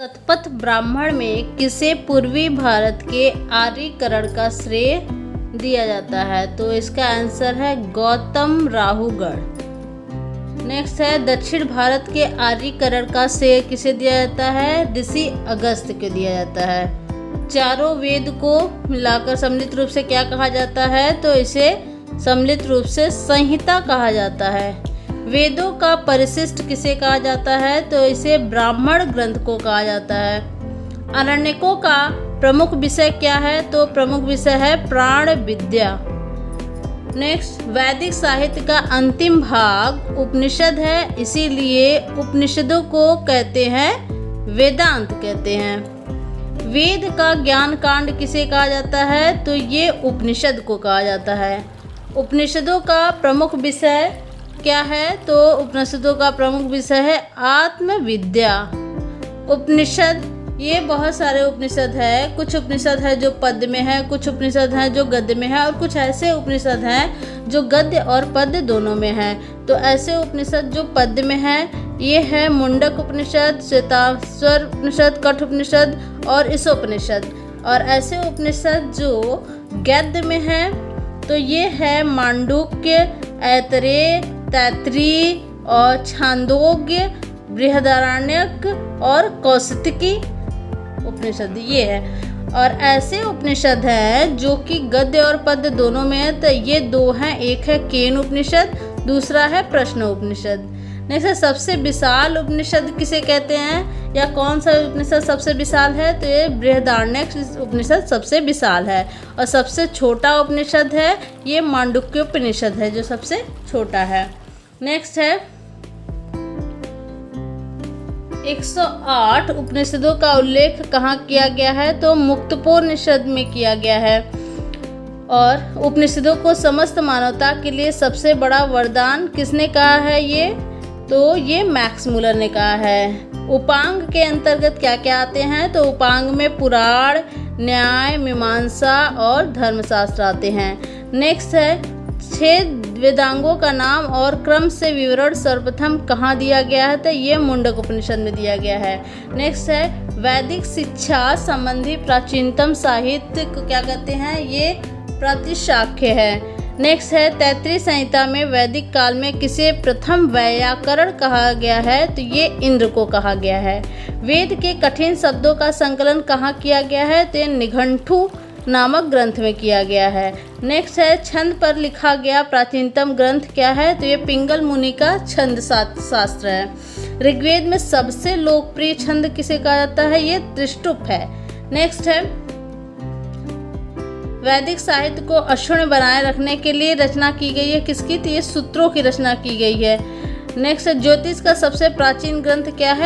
शतपथ ब्राह्मण में किसे पूर्वी भारत के आर्यीकरण का श्रेय दिया जाता है? तो इसका आंसर है गौतम राहुगढ़। नेक्स्ट है दक्षिण भारत के आर्यीकरण का श्रेय किसे दिया जाता है? ऋषि अगस्त्य को दिया जाता है। चारों वेद को मिलाकर सम्मिलित रूप से क्या कहा जाता है? तो इसे सम्मिलित रूप से संहिता कहा जाता है। वेदों का परिशिष्ट किसे कहा जाता है? तो इसे ब्राह्मण ग्रंथ को कहा जाता है। आरण्यकों का प्रमुख विषय क्या है? तो प्रमुख विषय है प्राण विद्या। नेक्स्ट, वैदिक साहित्य का अंतिम भाग उपनिषद है, इसीलिए उपनिषदों को कहते हैं वेदांत कहते हैं। वेद का ज्ञान कांड किसे कहा जाता है? तो ये उपनिषद को कहा जाता है। उपनिषदों का प्रमुख विषय क्या है? तो उपनिषदों का प्रमुख विषय है आत्मविद्या। उपनिषद, ये बहुत सारे उपनिषद है। कुछ उपनिषद है जो पद्य में है, कुछ उपनिषद है जो गद्य में है, और कुछ ऐसे उपनिषद हैं जो गद्य और पद्य दोनों में है। तो ऐसे उपनिषद जो पद्य में है ये है मुंडक उपनिषद, श्वेताश्वर उपनिषद, कठ उपनिषद और ईशोपनिषद। और ऐसे उपनिषद जो गद्य में है तो ये है मांडुक्य, ऐतरेय, तैत्तिरीय और छांदोग्य, बृहदारण्यक और कौशिकी उपनिषद ये है। और ऐसे उपनिषद हैं जो कि गद्य और पद्य दोनों में है। तो ये दो हैं, एक है केन उपनिषद, दूसरा है प्रश्न उपनिषद। नेक्स्ट, सबसे विशाल उपनिषद किसे कहते हैं या कौन सा उपनिषद सबसे विशाल है? तो ये बृहदारण्यक उपनिषद सबसे विशाल है। और सबसे छोटा उपनिषद है ये मांडुक्य उपनिषद है जो सबसे छोटा है। नेक्स्ट है 108 उपनिषदों का उल्लेख कहाँ किया गया है? तो मुक्तपोपनिषद में किया गया है। और उपनिषदों को समस्त मानवता के लिए सबसे बड़ा वरदान किसने कहा है? ये तो ये मैक्स मुलर ने कहा है। उपांग के अंतर्गत क्या क्या आते हैं? तो उपांग में पुराण, न्याय, मीमांसा और धर्मशास्त्र आते हैं। नेक्स्ट है 6 वेदांगों का नाम और क्रम से विवरण सर्वप्रथम कहाँ दिया गया है? तो ये मुंडक उपनिषद में दिया गया है। नेक्स्ट है वैदिक शिक्षा संबंधी प्राचीनतम साहित्य को क्या कहते हैं? ये प्रातिशाख्य है। नेक्स्ट है तैत्तिरीय संहिता में वैदिक काल में किसे प्रथम वैयाकरण कहा गया है? तो ये इंद्र को कहा गया है। वेद के कठिन शब्दों का संकलन कहाँ किया गया है? तो ये निघंटु नामक ग्रंथ में किया गया है। नेक्स्ट है छंद पर लिखा गया प्राचीनतम ग्रंथ क्या है? तो ये पिंगल मुनि का छंद शास्त्र है। ऋग्वेद में सबसे लोकप्रिय छंद किसे कहा जाता है? ये त्रिष्टुप है। नेक्स्ट है वैदिक साहित्य को अक्षुण्ण बनाए रखने के लिए रचना की गई है किसकी? तो ये सूत्रों की रचना की गई है। नेक्स्ट है ज्योतिष का सबसे प्राचीन ग्रंथ क्या है?